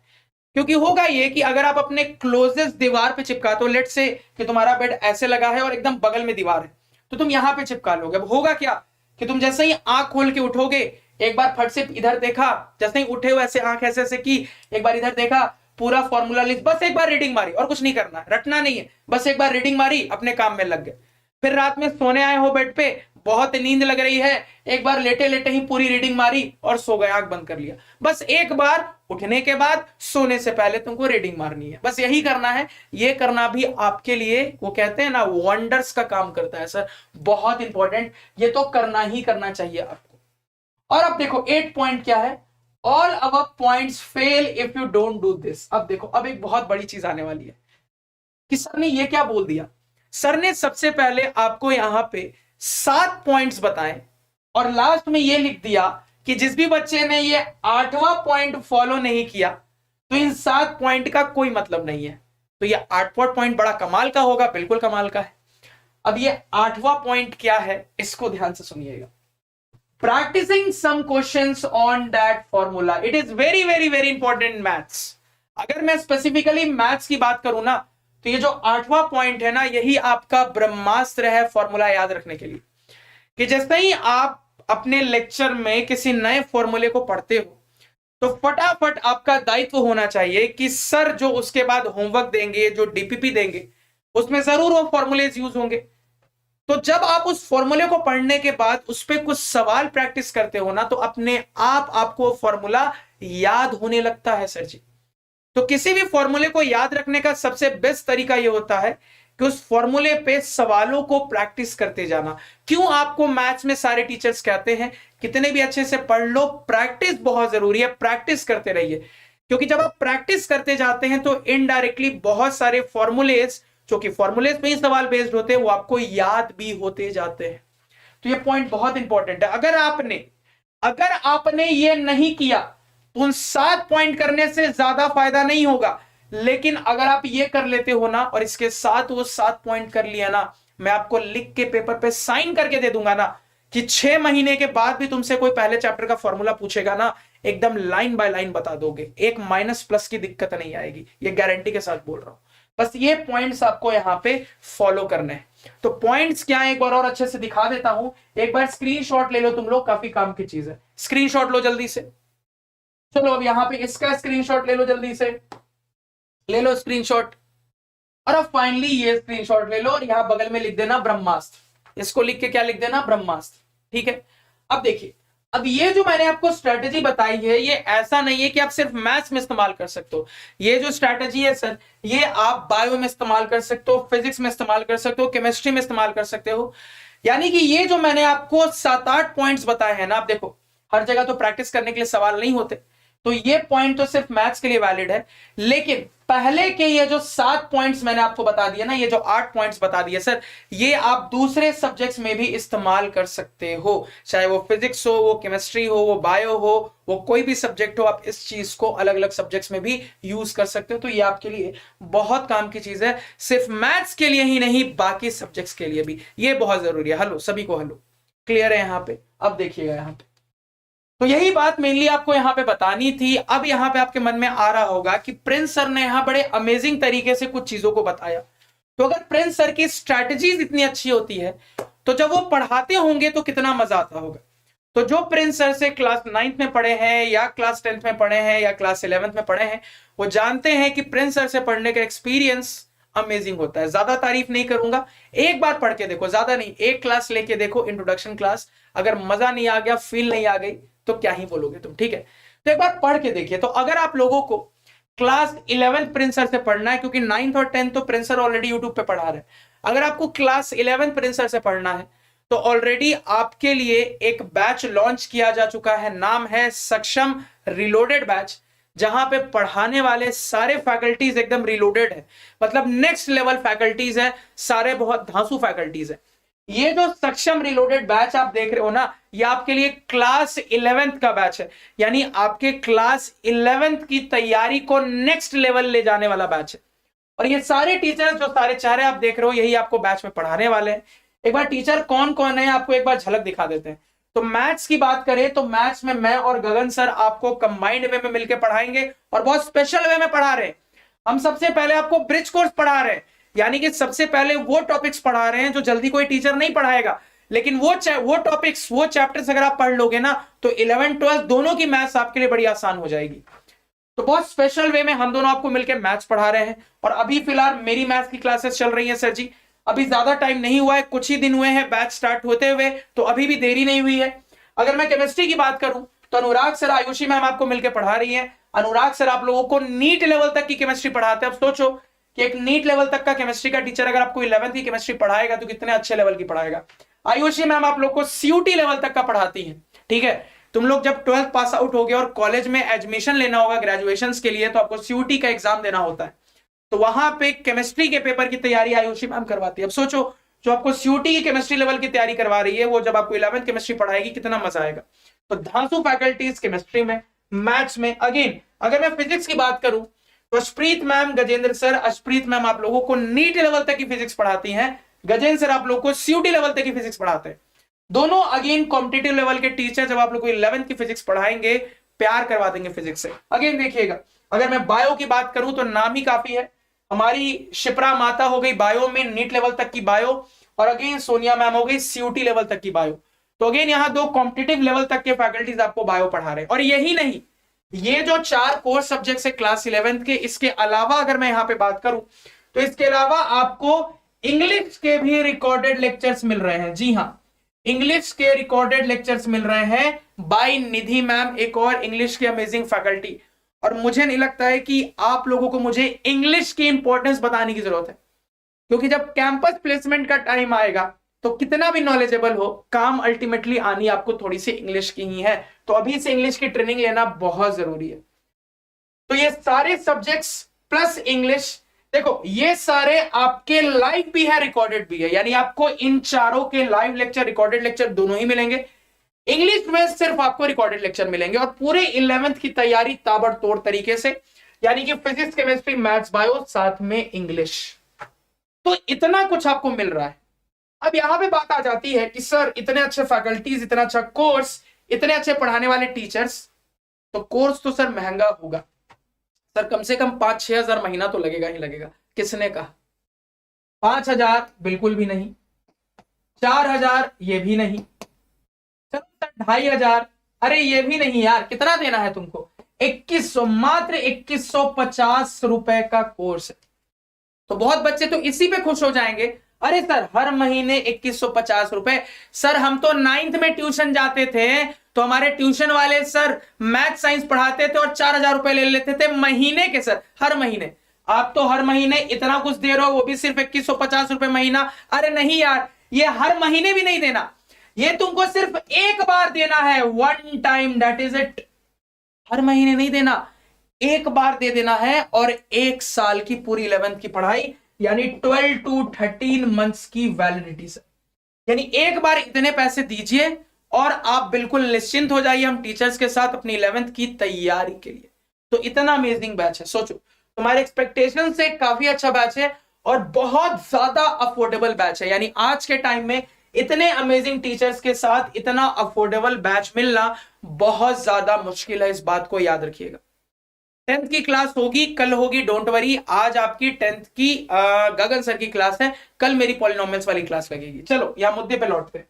क्योंकि होगा ये कि अगर आप अपने क्लोजेस्ट दीवार पे चिपका, तो लेट से कि तुम्हारा बेड ऐसे लगा है और एकदम बगल में दीवार है, तो तुम यहां पे चिपका लोगे। अब होगा क्या कि तुम जैसे ही आंख खोल के उठोगे, एक बार फट से इधर देखा, जैसे ही उठे हो ऐसे आंख ऐसे ऐसे की, एक बार इधर देखा, पूरा फॉर्मूला लिस्ट, बस एक बार रीडिंग मारी और कुछ नहीं करना, रटना नहीं है, बस एक बार रीडिंग मारी, अपने काम में लग गए। फिर रात में सोने आए हो बेड पे, बहुत नींद लग रही है, एक बार लेटे लेटे ही पूरी रीडिंग मारी और सो गए, आंख बंद कर लिया। बस एक बार उठने के बाद सोने से पहले तुमको रीडिंग मारनी है, बस यही करना है। ये करना भी आपके लिए, वो कहते हैं ना, वंडर्स का काम करता है सर, बहुत इंपॉर्टेंट, ये तो करना ही करना चाहिए आपको। और अब देखो 8 पॉइंट क्या है, all our points fail if you don't do this. अब देखो, अब एक बहुत बड़ी चीज आने वाली है कि सर ने ये क्या बोल दिया। सर ने सबसे पहले आपको यहां पे 7 पॉइंट्स बताए और लास्ट में ये लिख दिया कि जिस भी बच्चे ने ये 8वां पॉइंट फॉलो नहीं किया तो इन 7 पॉइंट का कोई मतलब नहीं है। तो ये 8वां पॉइंट बड़ा कमाल का होगा, बिल्कुल कमाल का है। अब ये 8वां पॉइंट क्या है, इसको ध्यान से सुनिएगा। Practising some questions on that formula, it is very very very important maths. अगर मैं स्पेसिफिकली मैथ्स की बात करूं ना, तो ये जो 8वां पॉइंट है ना, यही आपका ब्रह्मास्त्र है फॉर्मूला याद रखने के लिए। कि जैसे ही आप अपने लेक्चर में किसी नए फॉर्मूले को पढ़ते हो, तो फटाफट आपका दायित्व होना चाहिए कि सर जो उसके बाद होमवर्क देंगे, जो डीपीपी देंगे, उसमें जरूर वो फॉर्मूलेज यूज होंगे। तो जब आप उस फॉर्मूले को पढ़ने के बाद उस पर कुछ सवाल प्रैक्टिस करते हो ना, तो अपने आप आपको फॉर्मूला याद होने लगता है सर जी। तो किसी भी फॉर्मूले को याद रखने का सबसे बेस्ट तरीका यह होता है कि उस फॉर्मूले पे सवालों को प्रैक्टिस करते जाना। क्यों आपको मैथ्स में सारे टीचर्स कहते हैं कितने भी अच्छे से पढ़ लो, प्रैक्टिस बहुत जरूरी है, प्रैक्टिस करते रहिए। क्योंकि जब आप प्रैक्टिस करते जाते हैं तो इनडायरेक्टली बहुत सारे फॉर्मूलेज, जो कि फॉर्मूलेज पे ही सवाल बेस्ड होते हैं, वो आपको याद भी होते जाते हैं। तो ये पॉइंट बहुत इंपॉर्टेंट है। अगर आपने ये नहीं किया तो उन 7 पॉइंट करने से ज्यादा फायदा नहीं होगा। लेकिन अगर आप ये कर लेते हो ना, और इसके साथ वो 7 पॉइंट कर लिया ना, मैं आपको लिख के पेपर पे साइन करके दे दूंगा ना कि 6 महीने के बाद भी तुमसे कोई पहले चैप्टर का फॉर्मूला पूछेगा ना, एकदम लाइन बाय लाइन बता दोगे, एक माइनस प्लस की दिक्कत नहीं आएगी, ये गारंटी के साथ बोल रहा हूं। बस ये पॉइंट्स आपको यहां पे फॉलो करने हैं। तो पॉइंट्स क्या है एक बार और अच्छे से दिखा देता हूं, एक बार स्क्रीनशॉट ले लो तुम लोग, काफी काम की चीज है। स्क्रीनशॉट लो जल्दी से। चलो अब यहाँ पे इसका स्क्रीनशॉट ले लो, जल्दी से ले लो स्क्रीनशॉट, और अब फाइनली ये स्क्रीनशॉट ले लो और यहां बगल में लिख देना ब्रह्मास्त्र। इसको लिख के क्या लिख देना, ब्रह्मास्त्र। ठीक है, अब देखिए, अब ये जो मैंने आपको स्ट्रेटेजी बताई है, ये ऐसा नहीं है कि आप सिर्फ मैथ्स में इस्तेमाल कर सकते हो। ये जो स्ट्रेटेजी है सर, ये आप बायो में इस्तेमाल कर सकते हो, फिजिक्स में इस्तेमाल कर सकते हो, केमिस्ट्री में इस्तेमाल कर सकते हो। यानी कि ये जो मैंने आपको 7-8 पॉइंट्स बताए हैं ना, आप देखो हर जगह तो प्रैक्टिस करने के लिए सवाल नहीं होते, तो ये पॉइंट तो सिर्फ मैथ्स के लिए वैलिड है, लेकिन पहले के ये जो 7 पॉइंट्स मैंने आपको बता दिए ना, ये जो 8 पॉइंट्स बता दिए सर, ये आप दूसरे सब्जेक्ट्स में भी इस्तेमाल कर सकते हो, चाहे वो फिजिक्स हो, वो केमिस्ट्री हो, वो बायो हो, वो कोई भी सब्जेक्ट हो, आप इस चीज को अलग अलग सब्जेक्ट्स में भी यूज कर सकते हो। तो ये आपके लिए बहुत काम की चीज है, सिर्फ मैथ्स के लिए ही नहीं, बाकी सब्जेक्ट्स के लिए भी ये बहुत जरूरी है। हेलो सभी को, हेलो, क्लियर है यहाँ पे? अब देखिएगा यहाँ पे, तो यही बात मेनली आपको यहां पे बतानी थी। अब यहां पे आपके मन में आ रहा होगा कि प्रिंस सर ने यहां बड़े अमेजिंग तरीके से कुछ चीजों को बताया, तो अगर प्रिंस सर की स्ट्रैटेजीज इतनी अच्छी होती है, तो जब वो पढ़ाते होंगे तो कितना मजा आता होगा। तो जो प्रिंस सर से क्लास 9th में पढ़े हैं, या क्लास 10th में पढ़े हैं, या क्लास 11th में पढ़े हैं, वो जानते हैं कि प्रिंस सर से पढ़ने का एक्सपीरियंस अमेजिंग होता है। ज्यादा तारीफ नहीं करूंगा, एक बार पढ़ के देखो, ज्यादा नहीं, एक क्लास लेके देखो, इंट्रोडक्शन क्लास, अगर मजा नहीं आ गया, फील नहीं आ गई, तो क्या ही बोलोगे तुम। ठीक है, तो एक बार पढ़ के देखिए। तो अगर आप लोगों को क्लास 11th प्रिंस सर से पढ़ना है, क्योंकि 9th और 10th तो प्रिंस सर ऑलरेडी यूट्यूब पे पढ़ा रहे हैं, अगर आपको क्लास 11th प्रिंस सर से पढ़ना है, तो ऑलरेडी आपके लिए एक बैच लॉन्च किया जा चुका है, नाम है सक्षम रिलोडेड बैच, जहां पे पढ़ाने वाले सारे फैकल्टीज एकदम रिलोडेड है, मतलब नेक्स्ट लेवल फैकल्टीज है, सारे बहुत धांसू फैकल्टीज है। ये जो सक्षम रिलोडेड बैच आप देख रहे हो ना, ये आपके लिए क्लास 11th का बैच है, यानी आपके क्लास 11th की तैयारी को नेक्स्ट लेवल ले जाने वाला बैच है। और ये सारे टीचर, जो सारे चेहरे आप देख रहे हो, यही आपको बैच में पढ़ाने वाले हैं। एक बार टीचर कौन कौन है आपको एक बार झलक दिखा देते हैं। तो मैथ्स की बात करें तो मैथ्स में मैं और गगन सर आपको कंबाइंड वे में मिलकर पढ़ाएंगे, और बहुत स्पेशल वे में पढ़ा रहे हैं। हम सबसे पहले आपको ब्रिज कोर्स पढ़ा रहे हैं, यानी कि सबसे पहले वो टॉपिक्स पढ़ा रहे हैं जो जल्दी कोई टीचर नहीं पढ़ाएगा, लेकिन वो टॉपिक्स, वो चैप्टर्स अगर आप पढ़ लोगे ना, तो 11th 12th दोनों की मैथ्स आपके लिए बड़ी आसान हो जाएगी। तो बहुत स्पेशल वे में हम दोनों आपको मिलकर मैथ्स पढ़ा रहे हैं। और अभी फिलहाल मेरी मैथ्स की क्लासेस चल रही है सर जी, अभी ज्यादा टाइम नहीं हुआ है, कुछ ही दिन हुए हैं बैच स्टार्ट होते हुए, तो अभी भी देरी नहीं हुई है। अगर मैं केमिस्ट्री की बात करूं तो अनुराग सर, आयुषी मैम आपको मिलकर पढ़ा रही है। अनुराग सर आप लोगों को नीट लेवल तक की केमिस्ट्री पढ़ाते हैं। अब सोचो कि एक नीट लेवल तक का केमिस्ट्री का टीचर अगर आपको 11th की केमिस्ट्री पढ़ाएगा तो कितने अच्छे लेवल की पढ़ाएगा। आयुषी मैम आप लोग को सीयूटी लेवल तक का पढ़ाती है। ठीक है, तुम लोग जब 12th पास आउट हो गए और कॉलेज में एडमिशन लेना होगा ग्रेजुएशन के लिए, तो आपको सीयूटी का एग्जाम देना होता है, तो वहां पे केमिस्ट्री के पेपर की तैयारी आयुषी मैम करवाती है। अब सोचो, जो आपको सीयूटी की केमिस्ट्री लेवल की तैयारी करवा रही है, वो जब आपको 11th केमिस्ट्री पढ़ाएगी, कितना मजा आएगा। तो धांसू फैकल्टीज केमिस्ट्री में, मैथ्स में। अगेन अगर मैं फिजिक्स की बात करूं तो Ashpreet ma'am, Gajendra sir, Ashpreet ma'am आप लोगों को नीट लेवल तक की फिजिक्स पढ़ाती हैं, गजेंद्र सर आप लोगों को सीयूटी लेवल तक की फिजिक्स पढ़ाते हैं। दोनों अगेन कॉम्पिटिटिव लेवल के टीचर जब आप लोग को 11th की फिजिक्स पढ़ाएंगे, प्यार करवा देंगे फिजिक्स से। अगेन देखिएगा, अगर मैं बायो की बात करूं तो नाम ही काफी है, हमारी शिप्रा माता हो गई बायो में नीट लेवल तक की बायो, और अगेन सोनिया मैम हो गई सीयूटी लेवल तक की बायो। तो अगेन यहां दो कॉम्पिटिटिव लेवल तक के फैकल्टीज आपको बायो पढ़ा रहे हैं। और यही नहीं, ये जो 4 कोर्स सब्जेक्ट्स है क्लास 11th के, इसके अलावा अगर मैं यहां पे बात करूं तो इसके अलावा आपको इंग्लिश के भी रिकॉर्डेड लेक्चर्स मिल रहे हैं। जी हां, इंग्लिश के रिकॉर्डेड लेक्चर्स मिल रहे हैं बाय निधि मैम, एक और इंग्लिश की अमेजिंग फैकल्टी। और मुझे नहीं लगता है कि आप लोगों को मुझे इंग्लिश की इंपॉर्टेंस बताने की जरूरत है, क्योंकि जब कैंपस प्लेसमेंट का टाइम आएगा तो कितना भी नॉलेजेबल हो, काम अल्टीमेटली आनी आपको थोड़ी सी इंग्लिश की ही है। तो अभी से इंग्लिश की ट्रेनिंग लेना बहुत जरूरी है। तो ये सारे सब्जेक्ट्स प्लस इंग्लिश, देखो ये सारे आपके लाइव भी है, रिकॉर्डेड भी है, यानी आपको इन चारों के लाइव लेक्चर, रिकॉर्डेड लेक्चर दोनों ही मिलेंगे। इंग्लिश में सिर्फ आपको रिकॉर्डेड लेक्चर मिलेंगे, और पूरे 11th की तैयारी ताबड़तोड़ तरीके से, यानी कि फिजिक्स, केमिस्ट्री, मैथ्स, बायो, साथ में इंग्लिश। तो इतना कुछ आपको मिल रहा है। अब यहां पे बात आ जाती है कि सर इतने अच्छे फैकल्टीज, इतना अच्छा कोर्स, इतने अच्छे पढ़ाने वाले टीचर्स, तो कोर्स तो सर महंगा होगा। सर कम से कम 5-6 हजार महीना तो लगेगा ही लगेगा। किसने कहा? 5,000 बिल्कुल भी नहीं, 4,000 ये भी नहीं, चलो 2,500, अरे ये भी नहीं यार, कितना देना है तुमको? 2100, मात्र 2150 रुपए का कोर्स है। तो बहुत बच्चे तो इसी पे खुश हो जाएंगे, अरे सर हर महीने 2150 रुपए। सर हम तो 9th में ट्यूशन जाते थे, तो हमारे ट्यूशन वाले सर मैथ साइंस पढ़ाते थे और 4000 रुपए ले लेते थे महीने के। सर हर महीने, आप तो हर महीने इतना कुछ दे रहे हो, वो भी सिर्फ 2150 रुपए महीना। अरे नहीं यार, ये हर महीने भी नहीं देना, ये तुमको सिर्फ एक बार देना है, one time, that is it. हर महीने नहीं देना, एक बार दे देना है, और 1 साल की पूरी 11th की पढ़ाई, यानी 12 to 13 मंथ्स की वैलिडिटी से। यानी एक बार इतने पैसे दीजिए और आप बिल्कुल निश्चिंत हो जाइए हम टीचर्स के साथ अपनी 11th की तैयारी के लिए। तो इतना अमेजिंग बैच है, सोचो तुम्हारे एक्सपेक्टेशन से काफी अच्छा बैच है और बहुत ज्यादा अफोर्डेबल बैच है। यानी आज के टाइम में इतने अमेजिंग टीचर्स के साथ इतना अफोर्डेबल बैच मिलना बहुत ज्यादा मुश्किल है, इस बात को याद रखिएगा। 10th की क्लास होगी, कल होगी, डोंट वरी। आज आपकी 10th की गगन सर की क्लास है, कल मेरी पॉलिनोमियल्स वाली क्लास लगेगी। चलो यहां मुद्दे पे लौटते हैं।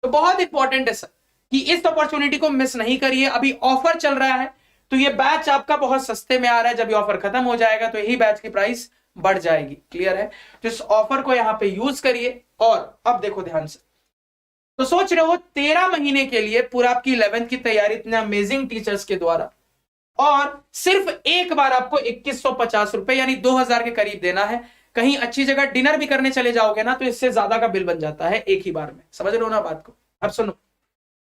तो बहुत इंपॉर्टेंट है सर कि इस अपॉर्चुनिटी को मिस नहीं करिए। अभी ऑफर चल रहा है, तो ये बैच आपका बहुत सस्ते में आ रहा है। जब ये ऑफर खत्म हो जाएगा तो यही बैच की प्राइस बढ़ जाएगी, क्लियर है? तो इस ऑफर को यहां पे यूज करिए। और अब देखो ध्यान से, तो सोच रहे हो 13 महीने के लिए पूरा आपकी 11th की तैयारी इतने अमेजिंग टीचर्स के द्वारा, और सिर्फ एक बार आपको 2150 रुपए यानी 2000 के करीब देना है। कहीं अच्छी जगह डिनर भी करने चले जाओगे ना, तो इससे ज्यादा का बिल बन जाता है एक ही बार में। समझ रहे हो ना बात को? अब सुनो,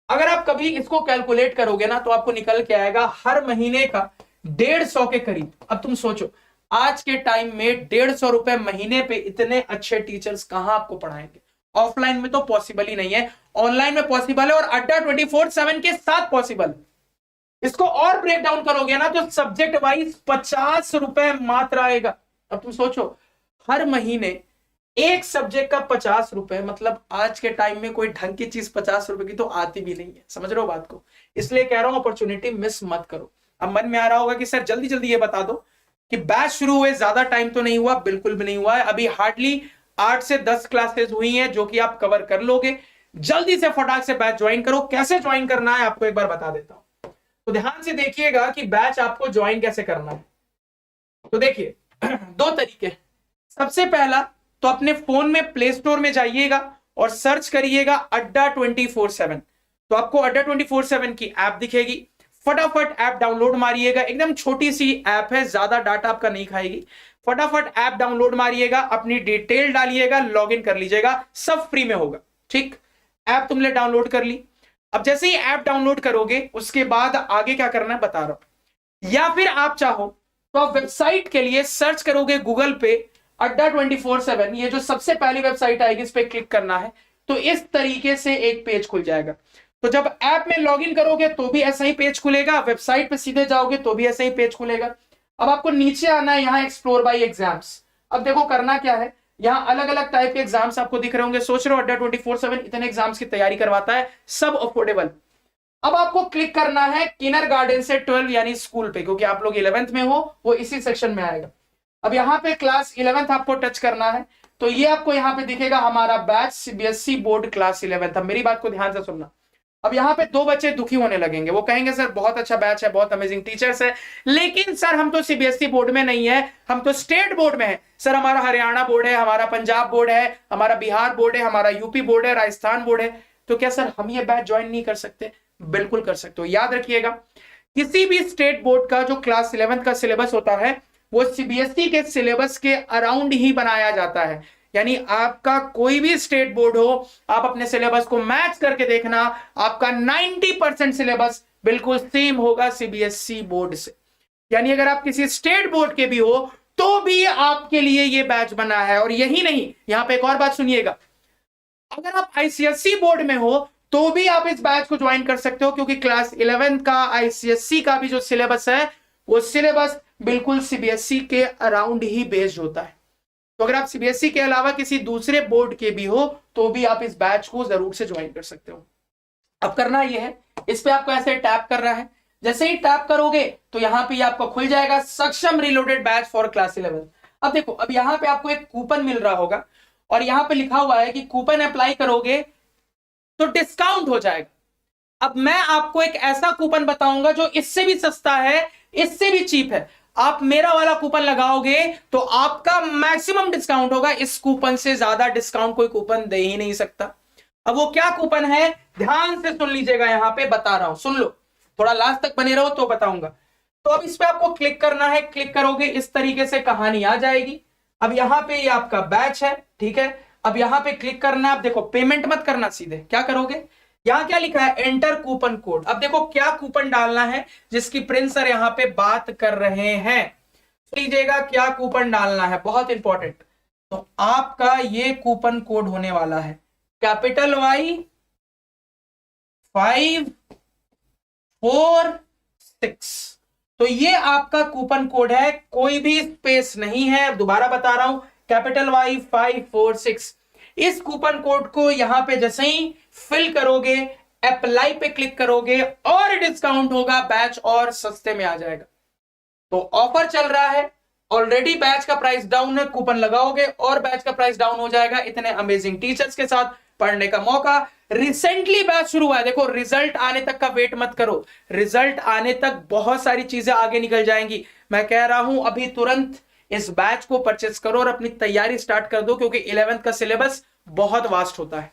अगर आप कभी इसको कैलकुलेट करोगे ना, तो आपको निकल के आएगा हर महीने का 150 के करीब। अब तुम सोचो, आज के टाइम में 150 रुपए महीने पे इतने अच्छे टीचर्स कहां आपको पढ़ाएंगे? ऑफलाइन में तो पॉसिबल ही नहीं है, ऑनलाइन में पॉसिबल है, और अड्डा 24/7 के साथ पॉसिबल। इसको और ब्रेक डाउन करोगे ना, तो सब्जेक्ट वाइज 50 रुपए मात्र आएगा। अब तुम सोचो, हर महीने एक सब्जेक्ट का 50 रुपए, मतलब आज के टाइम में कोई ढंग की चीज 50 रुपए की तो आती भी नहीं है। समझ रहे हो बात को? इसलिए कह रहा हूं अपॉर्चुनिटी मिस मत करो। अब मन में आ रहा होगा कि सर जल्दी जल्दी ये बता दो कि बैच शुरू हुए ज्यादा टाइम तो नहीं हुआ। बिल्कुल भी नहीं हुआ है, अभी हार्डली 8 से 10 क्लासेस हुई हैं, जो कि आप कवर कर लोगे। जल्दी से फटाक से बैच ज्वाइन करो। कैसे ज्वाइन करना है आपको एक बार बता देता हूं, तो ध्यान से देखिएगा कि बैच आपको ज्वाइन कैसे करना है। तो देखिए, 2 तरीके। सबसे पहला, तो अपने फोन में प्ले स्टोर में जाइएगा और सर्च करिएगा अड्डा 24/7। तो आपको अड्डा 24/7 की ऐप दिखेगी। फटाफट ऐप डाउनलोड मारिएगा, एकदम छोटी सी ऐप है, ज्यादा डाटा आपका नहीं खाएगी। फटाफट ऐप डाउनलोड मारिएगा, अपनी डिटेल डालिएगा, लॉगिन कर लीजिएगा, सब फ्री में होगा। ठीक, ऐप तुमने डाउनलोड कर ली। अब जैसे ही ऐप डाउनलोड करोगे, उसके बाद आगे क्या करना है बता रहा हूं। या फिर आप चाहो तो आप वेबसाइट के लिए सर्च करोगे गूगल पे अड्डा 24/7, ये जो सबसे पहली वेबसाइट आएगी, इस पे क्लिक करना है। तो इस तरीके से एक पेज खुल जाएगा। तो जब ऐप में लॉगिन करोगे तो भी ऐसा ही पेज खुलेगा, वेबसाइट पे सीधे जाओगे तो भी ऐसा ही पेज खुलेगा। अब आपको नीचे आना है, यहां एक्सप्लोर बाय एग्जाम्स। अब देखो करना क्या है, यहां अलग अलग टाइप के एग्जाम्स आपको दिख रहे होंगे। सोच रहे हो अड्डा 24/7 इतने एग्जाम्स की तैयारी करवाता है, सब अफोर्डेबल। अब आपको क्लिक करना है किंडरगार्टन से 12 यानी स्कूल पे, क्योंकि आप लोग 11th में हो, वो इसी सेक्शन में आएगा। अब यहाँ पे क्लास 11th आपको टच करना है, तो ये आपको यहाँ पे दिखेगा हमारा batch CBSE board class 11th। अब मेरी बात को ध्यान से सुनना। अब यहाँ पे 2 बच्चे दुखी होने लगेंगे, वो कहेंगे सर बहुत अच्छा बैच है, बहुत अमेजिंग टीचर्स है, लेकिन सर हम तो सीबीएसई बोर्ड में नहीं है, हम तो स्टेट बोर्ड में है। सर हमारा हरियाणा बोर्ड है, हमारा पंजाब बोर्ड है, हमारा बिहार बोर्ड है, हमारा यूपी बोर्ड है, राजस्थान बोर्ड है, तो क्या सर हम ये बैच ज्वाइन नहीं कर सकते? बिल्कुल कर सकते हो। याद रखिएगा, किसी भी स्टेट बोर्ड का जो क्लास 11th का सिलेबस होता है, वो सीबीएसई के सिलेबस के अराउंड ही बनाया जाता है। यानी आपका कोई भी स्टेट बोर्ड हो, आप अपने सिलेबस को मैच करके देखना, आपका 90% सिलेबस बिल्कुल सेम होगा सीबीएसई बोर्ड से। यानी अगर आप किसी स्टेट बोर्ड के भी हो, तो भी आपके लिए ये बैच बना है। और यही नहीं, यहां पे एक और बात सुनिएगा, अगर आप आईसीएसई बोर्ड में हो तो भी आप इस बैच को ज्वाइन कर सकते हो, क्योंकि क्लास 11th का आईसीएसई का भी जो सिलेबस है, वो सिलेबस बिल्कुल सीबीएसई के अराउंड ही बेस्ड होता है। तो अगर आप सीबीएसई के अलावा किसी दूसरे बोर्ड के भी हो, तो भी आप इस बैच को जरूर से ज्वाइन कर सकते हो। अब करना यह है, इस पे आपको ऐसे टैप करना है। जैसे ही टैप करोगे तो यहां पे आपको खुल जाएगा सक्षम रिलोडेड बैच फॉर क्लास 11। अब देखो, अब यहां पे आपको एक कूपन मिल रहा होगा, और यहां पे लिखा हुआ है कि कूपन अप्लाई करोगे तो डिस्काउंट हो जाएगा। अब मैं आपको एक ऐसा कूपन बताऊंगा जो इससे भी सस्ता है, इससे भी चीप है। आप मेरा वाला कूपन लगाओगे तो आपका मैक्सिमम डिस्काउंट होगा, इस कूपन से ज्यादा डिस्काउंट कोई कूपन दे ही नहीं सकता। अब वो क्या कूपन है, ध्यान से सुन लीजिएगा, यहां पे बता रहा हूं, सुन लो, थोड़ा लास्ट तक बने रहो तो बताऊंगा। तो अब इस पे आपको क्लिक करना है, क्लिक करोगे इस तरीके से कहानी आ जाएगी। अब यहां पे ये आपका बैच है, ठीक है। अब यहां पे क्लिक करना है, अब देखो पेमेंट मत करना, सीधे क्या करोगे, यहां क्या लिखा है, एंटर कूपन कोड। अब देखो क्या कूपन डालना है जिसकी प्रिंस सर यहां पे बात कर रहे हैं, लीजिएगा क्या कूपन डालना है, बहुत इंपॉर्टेंट। तो आपका ये कूपन कोड होने वाला है कैपिटल Y 546। तो ये आपका कूपन कोड है, कोई भी स्पेस नहीं है, दोबारा बता रहा हूं, कैपिटल Y 546। इस कूपन कोड को यहां पे जैसे ही फिल करोगे, अप्लाई पे क्लिक करोगे और डिस्काउंट होगा, बैच और सस्ते में आ जाएगा। तो ऑफर चल रहा है, ऑलरेडी बैच का प्राइस डाउन है, कूपन लगाओगे और बैच का प्राइस डाउन हो जाएगा। इतने अमेजिंग टीचर्स के साथ पढ़ने का मौका, रिसेंटली बैच शुरू हुआ है, देखो रिजल्ट आने तक का वेट मत करो, रिजल्ट आने तक बहुत सारी चीजें आगे निकल जाएंगी। मैं कह रहा हूं अभी तुरंत इस बैच को परचेस करो और अपनी तैयारी स्टार्ट कर दो, क्योंकि 11th का सिलेबस बहुत वास्ट होता है।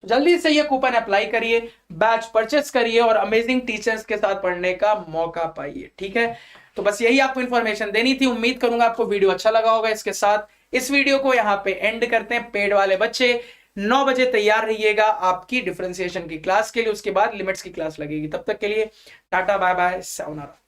जल्दी से ये कूपन अप्लाई करिए, बैच परचेस करिए और अमेजिंग टीचर्स के साथ पढ़ने का मौका पाइए, ठीक है। तो बस यही आपको इन्फॉर्मेशन देनी थी, उम्मीद करूंगा आपको वीडियो अच्छा लगा होगा। इसके साथ इस वीडियो को यहाँ पे एंड करते हैं। पेड वाले बच्चे 9 बजे तैयार रहिएगा आपकी डिफरेंशिएशन की क्लास के लिए, उसके बाद लिमिट्स की क्लास लगेगी। तब तक के लिए टाटा बाय बाय, सायोनारा।